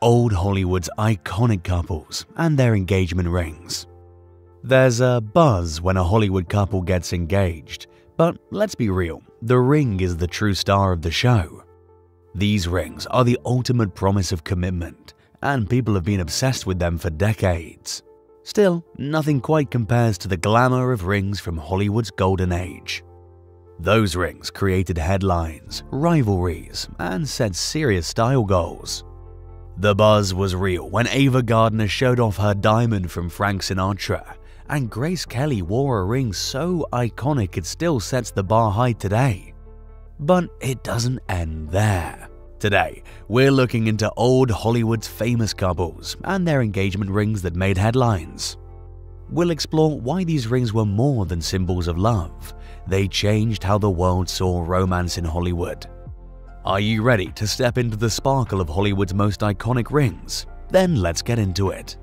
old Hollywood's iconic couples and their engagement rings. There's a buzz when a Hollywood couple gets engaged, but let's be real, the ring is the true star of the show. These rings are the ultimate promise of commitment, and people have been obsessed with them for decades. Still, nothing quite compares to the glamour of rings from Hollywood's golden age. Those rings created headlines, rivalries, and set serious style goals. The buzz was real when Ava Gardner showed off her diamond from Frank Sinatra, and Grace Kelly wore a ring so iconic it still sets the bar high today. But it doesn't end there. Today, we're looking into old Hollywood's famous couples and their engagement rings that made headlines. We'll explore why these rings were more than symbols of love. They changed how the world saw romance in Hollywood. Are you ready to step into the sparkle of Hollywood's most iconic rings? Then let's get into it.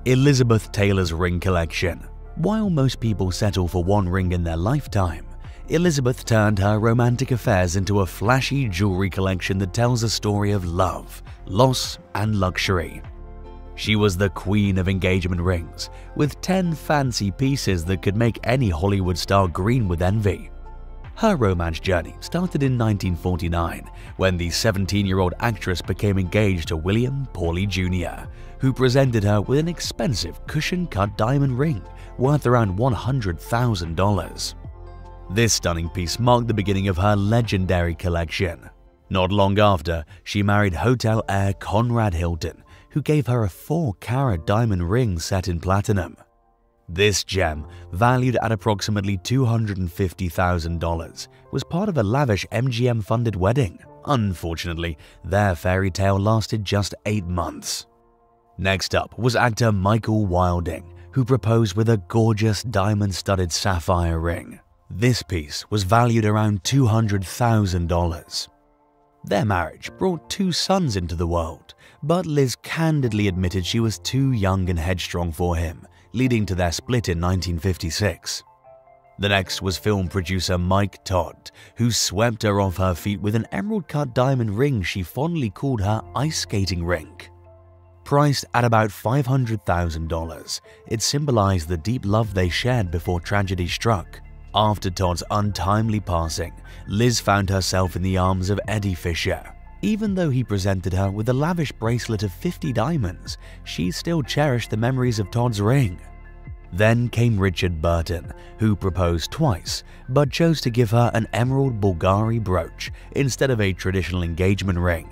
Elizabeth Taylor's ring collection. While most people settle for one ring in their lifetime, Elizabeth turned her romantic affairs into a flashy jewelry collection that tells a story of love, loss, and luxury. She was the queen of engagement rings, with 10 fancy pieces that could make any Hollywood star green with envy. Her romance journey started in 1949, when the 17-year-old actress became engaged to William Pawley Jr., who presented her with an expensive cushion-cut diamond ring worth around $100,000. This stunning piece marked the beginning of her legendary collection. Not long after, she married hotel heir Conrad Hilton, who gave her a 4-carat diamond ring set in platinum. This gem, valued at approximately $250,000, was part of a lavish MGM-funded wedding. Unfortunately, their fairy tale lasted just 8 months. Next up was actor Michael Wilding, who proposed with a gorgeous diamond-studded sapphire ring. This piece was valued around $200,000. Their marriage brought 2 sons into the world, but Liz candidly admitted she was too young and headstrong for him, leading to their split in 1956. The next was film producer Mike Todd, who swept her off her feet with an emerald-cut diamond ring she fondly called her ice skating rink. Priced at about $500,000, it symbolized the deep love they shared before tragedy struck. After Todd's untimely passing, Liz found herself in the arms of Eddie Fisher. Even though he presented her with a lavish bracelet of 50 diamonds, she still cherished the memories of Todd's ring. Then came Richard Burton, who proposed twice, but chose to give her an emerald Bulgari brooch instead of a traditional engagement ring.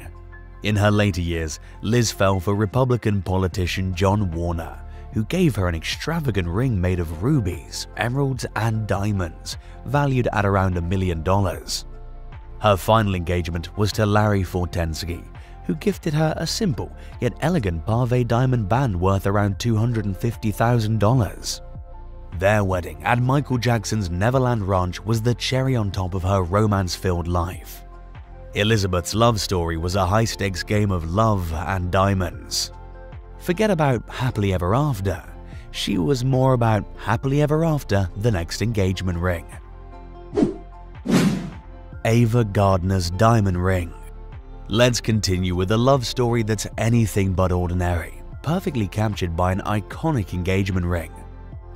In her later years, Liz fell for Republican politician John Warner, who gave her an extravagant ring made of rubies, emeralds, and diamonds, valued at around $1 million. Her final engagement was to Larry Fortensky, who gifted her a simple yet elegant pave diamond band worth around $250,000. Their wedding at Michael Jackson's Neverland Ranch was the cherry on top of her romance-filled life. Elizabeth's love story was a high-stakes game of love and diamonds. Forget about happily ever after. She was more about happily ever after the next engagement ring. Ava Gardner's diamond ring. Let's continue with a love story that's anything but ordinary, perfectly captured by an iconic engagement ring.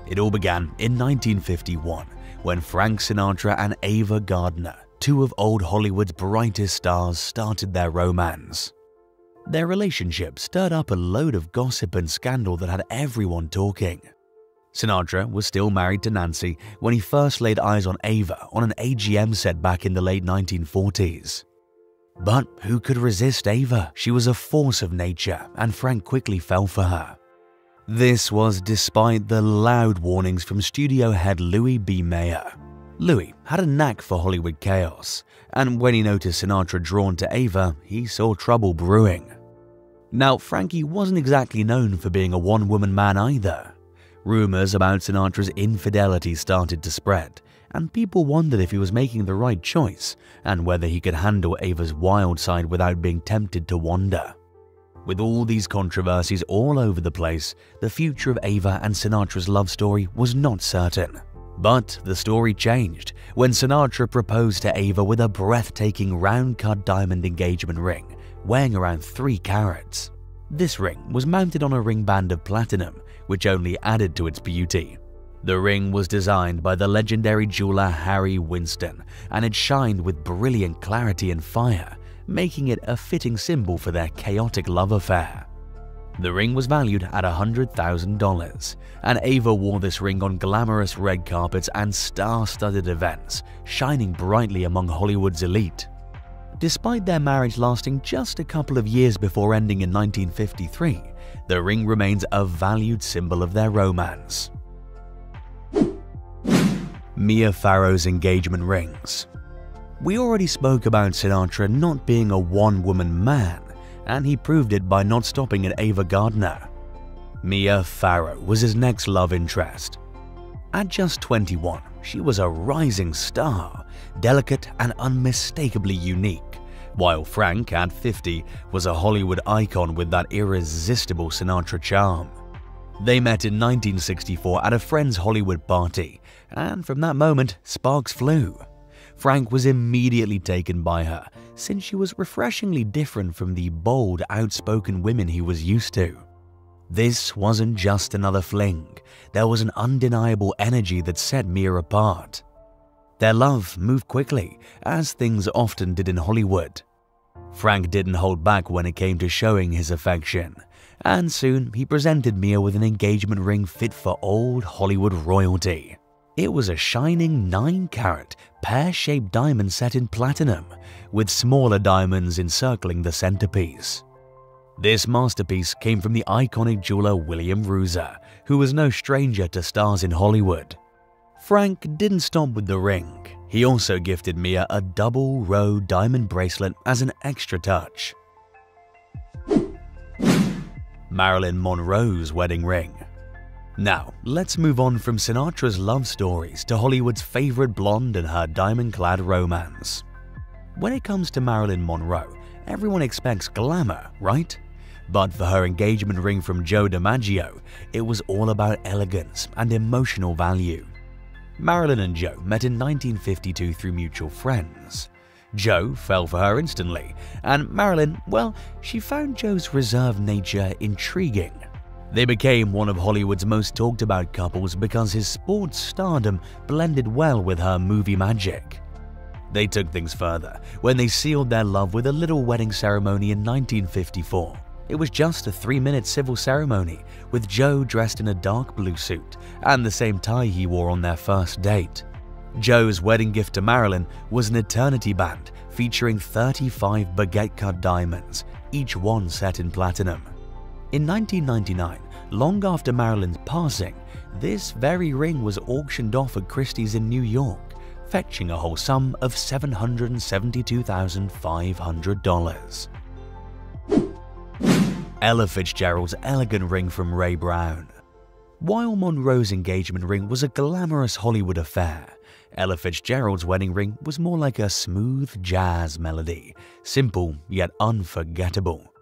It all began in 1951 when Frank Sinatra and Ava Gardner, 2 of old Hollywood's brightest stars, started their romance. Their relationship stirred up a load of gossip and scandal that had everyone talking. Sinatra was still married to Nancy when he first laid eyes on Ava on an AGM set back in the late 1940s. But who could resist Ava? She was a force of nature, and Frank quickly fell for her. This was despite the loud warnings from studio head Louis B. Mayer. Louis had a knack for Hollywood chaos, and when he noticed Sinatra drawn to Ava, he saw trouble brewing. Now, Frankie wasn't exactly known for being a one-woman man either. Rumors about Sinatra's infidelity started to spread, and people wondered if he was making the right choice and whether he could handle Ava's wild side without being tempted to wander. With all these controversies all over the place, the future of Ava and Sinatra's love story was not certain. But the story changed when Sinatra proposed to Ava with a breathtaking round-cut diamond engagement ring weighing around 3 carats. This ring was mounted on a ring band of platinum, which only added to its beauty. The ring was designed by the legendary jeweler Harry Winston, and it shined with brilliant clarity and fire, making it a fitting symbol for their chaotic love affair. The ring was valued at $100,000, and Ava wore this ring on glamorous red carpets and star-studded events, shining brightly among Hollywood's elite. Despite their marriage lasting just a couple of years before ending in 1953, the ring remains a valued symbol of their romance. Mia Farrow's engagement rings. We already spoke about Sinatra not being a one-woman man, and he proved it by not stopping at Ava Gardner. Mia Farrow was his next love interest. At just 21, she was a rising star, delicate and unmistakably unique, while Frank, at 50, was a Hollywood icon with that irresistible Sinatra charm. They met in 1964 at a friend's Hollywood party, and from that moment, sparks flew. Frank was immediately taken by her, since she was refreshingly different from the bold, outspoken women he was used to. This wasn't just another fling, there was an undeniable energy that set Mia apart. Their love moved quickly, as things often did in Hollywood. Frank didn't hold back when it came to showing his affection, and soon he presented Mia with an engagement ring fit for old Hollywood royalty. It was a shining 9-carat, pear-shaped diamond set in platinum, with smaller diamonds encircling the centerpiece. This masterpiece came from the iconic jeweler William Ruser, who was no stranger to stars in Hollywood. Frank didn't stop with the ring. He also gifted Mia a double-row diamond bracelet as an extra touch. Marilyn Monroe's wedding ring. Now, let's move on from Sinatra's love stories to Hollywood's favorite blonde and her diamond-clad romance. When it comes to Marilyn Monroe, everyone expects glamour, right? But for her engagement ring from Joe DiMaggio, it was all about elegance and emotional value. Marilyn and Joe met in 1952 through mutual friends. Joe fell for her instantly, and Marilyn, well, she found Joe's reserved nature intriguing. They became one of Hollywood's most talked about couples because his sports stardom blended well with her movie magic. They took things further when they sealed their love with a little wedding ceremony in 1954. It was just a 3-minute civil ceremony, with Joe dressed in a dark blue suit and the same tie he wore on their first date. Joe's wedding gift to Marilyn was an eternity band featuring 35 baguette-cut diamonds, each one set in platinum. In 1999, long after Marilyn's passing, this very ring was auctioned off at Christie's in New York, fetching a whole sum of $772,500. Ella Fitzgerald's elegant ring from Ray Brown. While Monroe's engagement ring was a glamorous Hollywood affair, Ella Fitzgerald's wedding ring was more like a smooth jazz melody, simple yet unforgettable.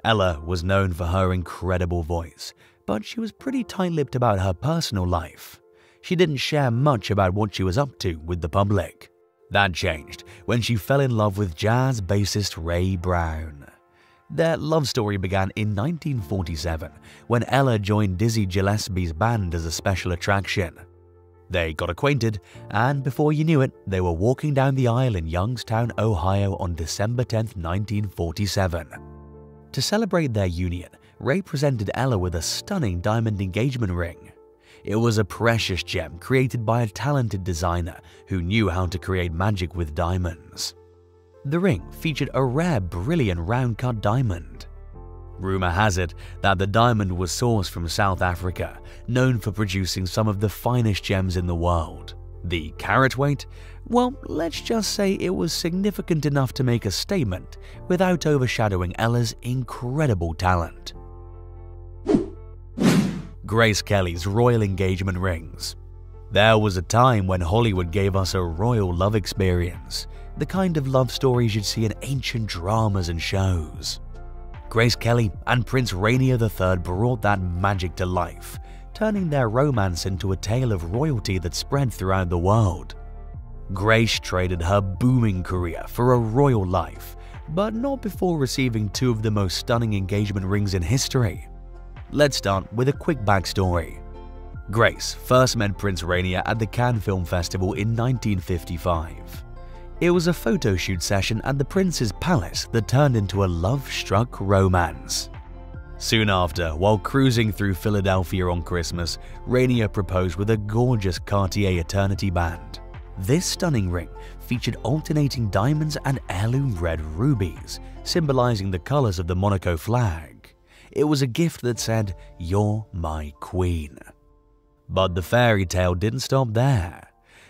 Ella was known for her incredible voice, but she was pretty tight-lipped about her personal life. She didn't share much about what she was up to with the public. That changed when she fell in love with jazz bassist Ray Brown. Their love story began in 1947 when Ella joined Dizzy Gillespie's band as a special attraction. They got acquainted, and before you knew it, they were walking down the aisle in Youngstown, Ohio on December 10, 1947. To celebrate their union, Ray presented Ella with a stunning diamond engagement ring. It was a precious gem created by a talented designer who knew how to create magic with diamonds. The ring featured a rare, brilliant round-cut diamond. Rumor has it that the diamond was sourced from South Africa, known for producing some of the finest gems in the world. The carat weight? Well, let's just say it was significant enough to make a statement without overshadowing Ella's incredible talent. Grace Kelly's royal engagement rings. There was a time when Hollywood gave us a royal love experience, the kind of love stories you'd see in ancient dramas and shows. Grace Kelly and Prince Rainier III brought that magic to life, turning their romance into a tale of royalty that spread throughout the world. Grace traded her booming career for a royal life, but not before receiving two of the most stunning engagement rings in history. Let's start with a quick backstory. Grace first met Prince Rainier at the Cannes Film Festival in 1955. It was a photo shoot session at the Prince's palace that turned into a love-struck romance. Soon after, while cruising through Philadelphia on Christmas, Rainier proposed with a gorgeous Cartier Eternity band. This stunning ring featured alternating diamonds and heirloom red rubies, symbolizing the colors of the Monaco flag. It was a gift that said, "You're my queen." But the fairy tale didn't stop there.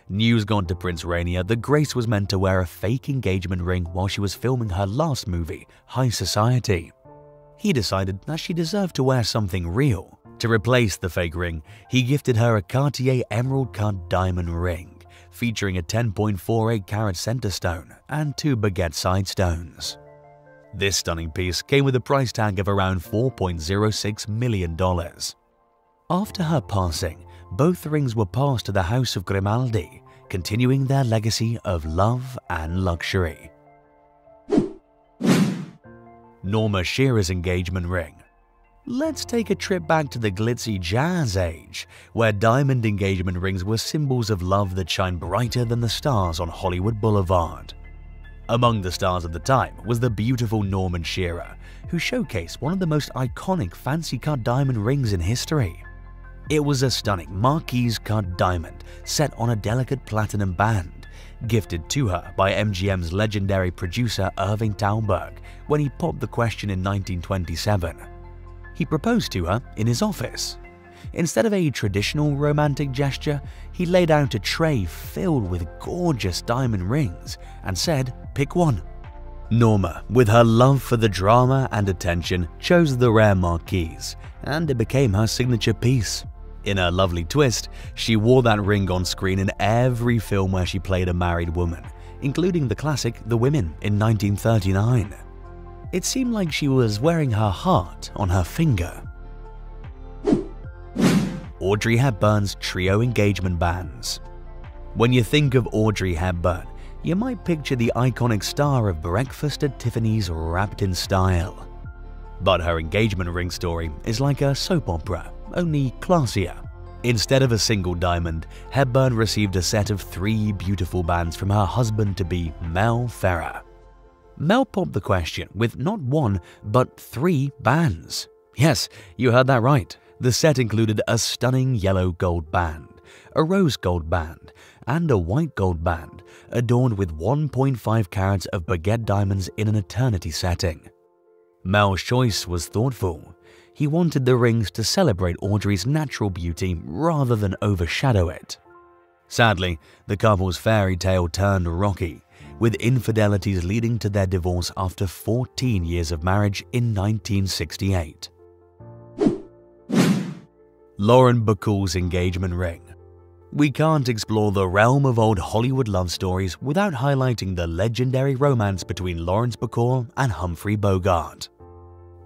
News got to Prince Rainier that Grace was meant to wear a fake engagement ring while she was filming her last movie, High Society. He decided that she deserved to wear something real. To replace the fake ring, he gifted her a Cartier emerald-cut diamond ring, featuring a 10.48 carat center stone and 2 baguette side stones. This stunning piece came with a price tag of around $4.06 million. After her passing, both rings were passed to the House of Grimaldi, continuing their legacy of love and luxury. Norma Shearer's engagement ring. Let's take a trip back to the glitzy jazz age, where diamond engagement rings were symbols of love that shine brighter than the stars on Hollywood Boulevard. Among the stars of the time was the beautiful Norma Shearer, who showcased one of the most iconic fancy-cut diamond rings in history. It was a stunning marquise-cut diamond set on a delicate platinum band, gifted to her by MGM's legendary producer Irving Thalberg when he popped the question in 1927. He proposed to her in his office. Instead of a traditional romantic gesture, he laid out a tray filled with gorgeous diamond rings and said, "Pick one." Norma, with her love for the drama and attention, chose the rare marquise, and it became her signature piece. In her lovely twist, she wore that ring on screen in every film where she played a married woman, including the classic The Women in 1939. It seemed like she was wearing her heart on her finger. Audrey Hepburn's trio engagement bands. When you think of Audrey Hepburn, you might picture the iconic star of Breakfast at Tiffany's wrapped in style. But her engagement ring story is like a soap opera, only classier. Instead of a single diamond, Hepburn received a set of 3 beautiful bands from her husband-to-be Mel Ferrer. Mel popped the question with not 1, but 3 bands. Yes, you heard that right. The set included a stunning yellow gold band, a rose gold band, and a white gold band, adorned with 1.5 carats of baguette diamonds in an eternity setting. Mel's choice was thoughtful. He wanted the rings to celebrate Audrey's natural beauty rather than overshadow it. Sadly, the couple's fairy tale turned rocky, with infidelities leading to their divorce after 14 years of marriage in 1968. Lauren Bacall's engagement ring. We can't explore the realm of old Hollywood love stories without highlighting the legendary romance between Lawrence Bacall and Humphrey Bogart.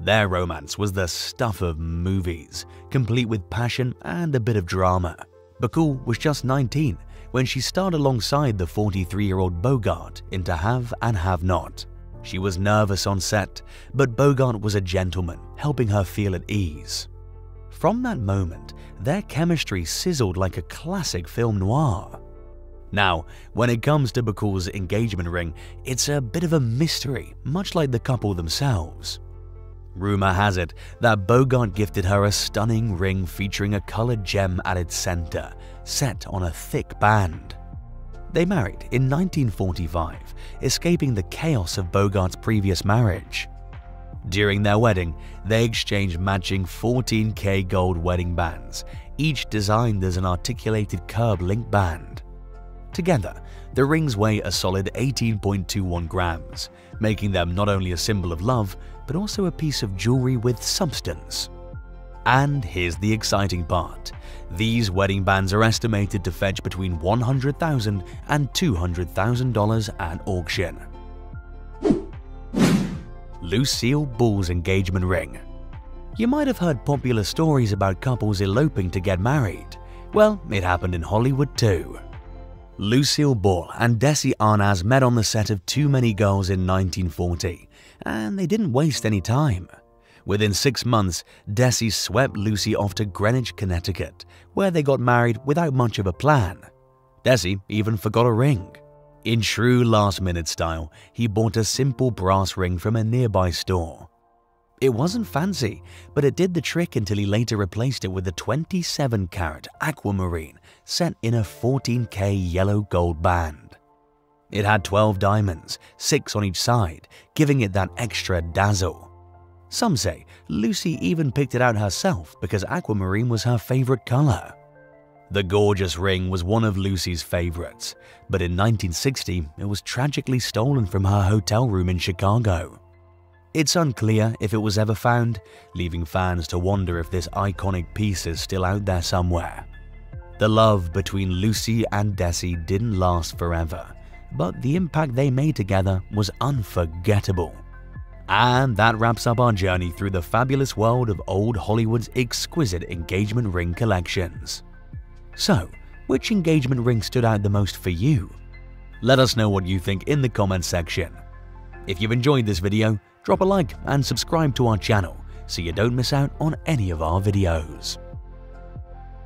Their romance was the stuff of movies, complete with passion and a bit of drama. Bacall was just 19 when she starred alongside the 43-year-old Bogart in To Have and Have Not. She was nervous on set, but Bogart was a gentleman, helping her feel at ease. From that moment, their chemistry sizzled like a classic film noir. Now, when it comes to Bacall's engagement ring, it's a bit of a mystery, much like the couple themselves. Rumor has it that Bogart gifted her a stunning ring featuring a colored gem at its center, set on a thick band. They married in 1945, escaping the chaos of Bogart's previous marriage. During their wedding, they exchanged matching 14K gold wedding bands, each designed as an articulated curb link band. Together, the rings weigh a solid 18.21 grams, making them not only a symbol of love, but also a piece of jewelry with substance. And here's the exciting part. These wedding bands are estimated to fetch between $100,000 and $200,000 at auction. Lucille Ball's engagement ring. You might have heard popular stories about couples eloping to get married. Well, it happened in Hollywood too. Lucille Ball and Desi Arnaz met on the set of Too Many Girls in 1940, and they didn't waste any time. Within 6 months, Desi swept Lucy off to Greenwich, Connecticut, where they got married without much of a plan. Desi even forgot a ring. In true last-minute style, he bought a simple brass ring from a nearby store. It wasn't fancy, but it did the trick until he later replaced it with a 27-carat aquamarine set in a 14K yellow gold band. It had 12 diamonds, 6 on each side, giving it that extra dazzle. Some say Lucy even picked it out herself because aquamarine was her favorite color. The gorgeous ring was one of Lucy's favorites, but in 1960 it was tragically stolen from her hotel room in Chicago. It's unclear if it was ever found, leaving fans to wonder if this iconic piece is still out there somewhere. The love between Lucy and Desi didn't last forever, but the impact they made together was unforgettable. And that wraps up our journey through the fabulous world of old Hollywood's exquisite engagement ring collections. So, which engagement ring stood out the most for you? Let us know what you think in the comments section. If you've enjoyed this video, drop a like and subscribe to our channel so you don't miss out on any of our videos.